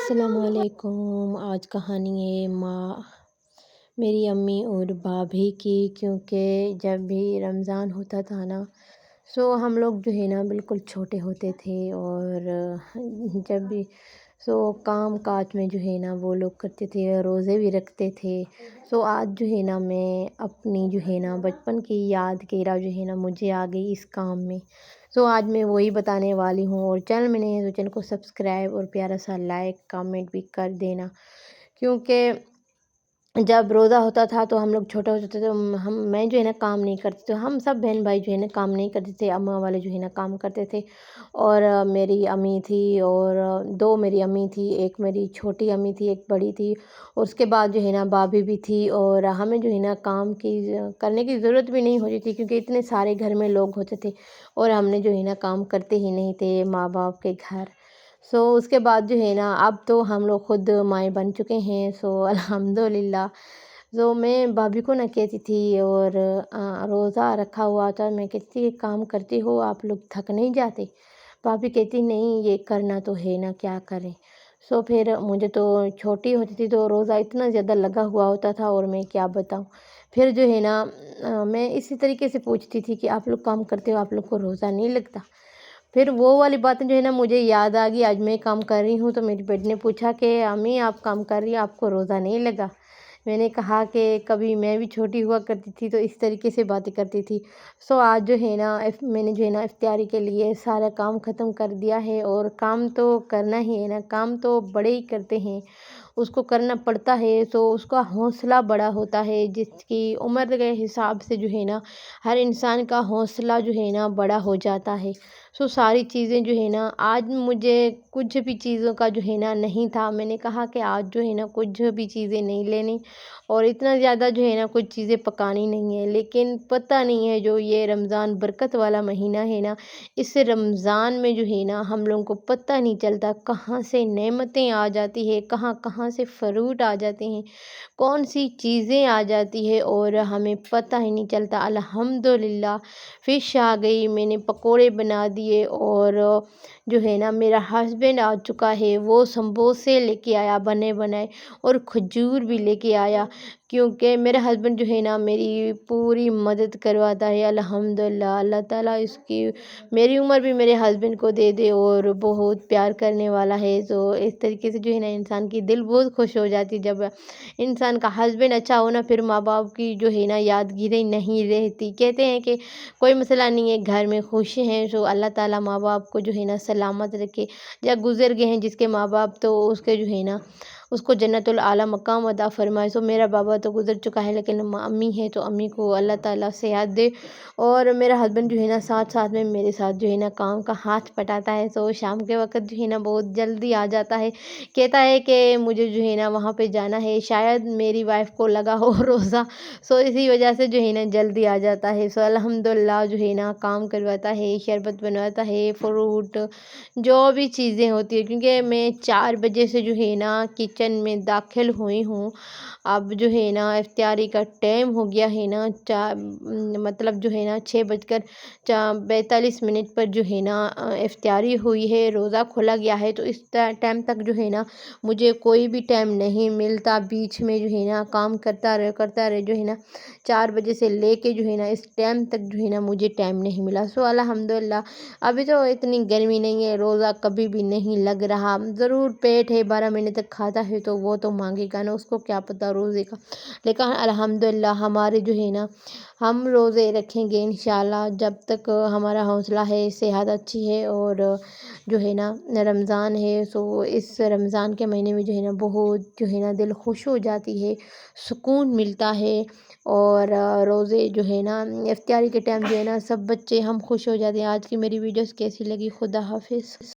السلام علیکم۔ آج کہانی ہے میری امی اور بھابھی کی، کیونکہ جب بھی رمضان ہوتا تھا نا، ہم لوگ جو ہے نا بالکل چھوٹے ہوتے تھے، اور جب بھی کام کاج میں جو ہے نا وہ لوگ کرتے تھے، روزے بھی رکھتے تھے۔ آج جو ہے نا میں اپنی جو ہے نا بچپن کی یاد جو ہے نا مجھے آ گئی اس کام میں۔ آج میں وہی بتانے والی ہوں، اور چینل میں نہیں ہے تو چینل کو سبسکرائب اور پیارا سا لائک کامنٹ بھی کر دینا، کیونکہ جب روزہ ہوتا تھا تو ہم لوگ چھوٹے ہوتے تھے تو میں جو ہے نا کام نہیں کرتی تھی، ہم سب بہن بھائی جو ہے نا کام نہیں کرتے تھے، اماں والے جو ہے نا کام کرتے تھے، اور میری امی تھی، اور دو میری امی تھی، ایک میری چھوٹی امی تھی، ایک بڑی تھی، اور اس کے بعد جو ہے نا بھابھی بھی تھی، اور ہمیں جو ہے نا کام کرنے کی ضرورت بھی نہیں ہوتی تھی، کیونکہ اتنے سارے گھر میں لوگ ہوتے تھے، اور ہم نے جو ہے نا کام کرتے ہی نہیں تھے ماں باپ کے گھر۔ اس کے بعد جو ہے نا اب تو ہم لوگ خود مائیں بن چکے ہیں، الحمدللہ۔ میں بھابھی کو نہ کہتی تھی، اور روزہ رکھا ہوا تھا، میں کہتی تھی کام کرتی ہو آپ لوگ تھک نہیں جاتے؟ بھابھی کہتی نہیں، یہ کرنا تو ہے نا، کیا کریں۔ پھر مجھے تو چھوٹی ہوتی تھی تو روزہ اتنا زیادہ لگا ہوا ہوتا تھا، اور میں کیا بتاؤں۔ پھر جو ہے نا میں اسی طریقے سے پوچھتی تھی کہ آپ لوگ کام کرتے ہو، آپ لوگ کو روزہ نہیں لگتا؟ پھر وہ والی باتیں جو ہے نا مجھے یاد آ گئی۔ آج میں کام کر رہی ہوں تو میری بیٹی نے پوچھا کہ امی آپ کام کر رہی ہیں، آپ کو روزہ نہیں لگا؟ میں نے کہا کہ کبھی میں بھی چھوٹی ہوا کرتی تھی تو اس طریقے سے باتیں کرتی تھی۔ آج جو ہے نا میں نے جو ہے نا افطاری کے لیے سارا کام ختم کر دیا ہے، اور کام تو کرنا ہی ہے نا، کام تو بڑے ہی کرتے ہیں، اس کو کرنا پڑتا ہے، اس کا حوصلہ بڑا ہوتا ہے، جس کی عمر کے حساب سے جو ہے نا ہر انسان کا حوصلہ جو ہے نا بڑا ہو جاتا ہے۔ ساری چیزیں جو ہے نا آج مجھے کچھ بھی چیزوں کا جو ہے نا نہیں تھا، میں نے کہا کہ آج جو ہے نا کچھ بھی چیزیں نہیں لینی، اور اتنا زیادہ جو ہے نا کچھ چیزیں پکانی نہیں ہے، لیکن پتہ نہیں ہے جو یہ رمضان برکت والا مہینہ ہے نا، اس رمضان میں جو ہے نا ہم لوگوں کو پتہ نہیں چلتا کہاں سے نعمتیں آ جاتی ہے، کہاں سے فروٹ آ جاتے ہیں، کون سی چیزیں آ جاتی ہے، اور ہمیں پتہ ہی نہیں چلتا۔ الحمدللہ فش آ گئی، میں نے پکوڑے بنا دیے، اور جو ہے نا میرا ہسبینڈ آ چکا ہے، وہ سمبوسے لے کے آیا بنے بنائے، اور کھجور بھی لے کے آیا، کیونکہ میرا ہسبینڈ جو ہے نا میری پوری مدد کرواتا ہے۔ الحمدللہ اللہ تعالیٰ میری عمر بھی میرے ہسبینڈ کو دے دے، اور بہت پیار کرنے والا ہے۔ اس طریقے سے جو ہے نا انسان کی دل بہت خوش ہو جاتی جب انسان کا ہسبینڈ اچھا ہونا، پھر ماں باپ کی جو ہے نا یادگیریں نہیں رہتی۔ کہتے ہیں کہ کوئی مسئلہ نہیں ہے، گھر میں خوش ہیں، اللہ تعالیٰ ماں باپ کو جو ہے نا سلامت رکھے، یا گزر گئے ہیں جس کے ماں باپ تو اس کے جو ہے نا اس کو جنت الاعلیٰ مقام عطا فرمائے۔ میرا بابا تو گزر چکا ہے، لیکن امی ہے تو امی کو اللہ تعالیٰ صحت دے، اور میرا ہسبینڈ جو ہے نا ساتھ میں میرے ساتھ جو ہے نا کام کا ہاتھ پٹاتا ہے، شام کے وقت جو ہے نا بہت جلدی آ جاتا ہے، کہتا ہے کہ مجھے جو ہے نا وہاں پہ جانا ہے، شاید میری وائف کو لگا ہو روزہ، اسی وجہ سے جو ہے نا جلدی آ جاتا ہے۔ الحمدللہ جو ہے نا کام کرواتا ہے، شربت بنواتا ہے، فروٹ جو بھی چیزیں ہوتی ہیں، کیونکہ میں 4 بجے سے جو ہے نا کچن میں داخل ہوئی ہوں۔ اب جو ہے نا افطاری کا ٹائم ہو گیا ہے نا، مطلب جو ہے نا 6:42 پر جو ہے نا افطاری ہوئی ہے، روزہ کھولا گیا ہے، تو اس ٹائم تک جو ہے نا مجھے کوئی بھی ٹائم نہیں ملتا، بیچ میں جو ہے نا کام کرتا رہے جو ہے نا 4 بجے سے لے کے جو ہے نا اس ٹائم تک جو ہے نا مجھے ٹائم نہیں ملا۔ الحمدللہ ابھی تو اتنی گرمی نہیں ہے، روزہ کبھی بھی نہیں لگ رہا، ضرور پیٹ ہے 12 مہینے تک کھاتا ہے تو وہ تو مانگے گا نا، اس کو کیا پتہ روزے کا، لیکن الحمدللہ ہمارے جو ہے نا ہم روزے رکھیں گے انشاءاللہ، جب تک ہمارا حوصلہ ہے، صحت اچھی ہے، اور جو ہے نا رمضان ہے، اس رمضان کے مہینے میں جو ہے نا بہت جو ہے نا دل خوش ہو جاتی ہے، سکون ملتا ہے، اور روزے جو ہے نا افطاری کے ٹائم جو ہے نا سب بچے ہم خوش ہو جاتے ہیں۔ آج کی میری ویڈیوز کیسی لگی؟ خدا حافظ۔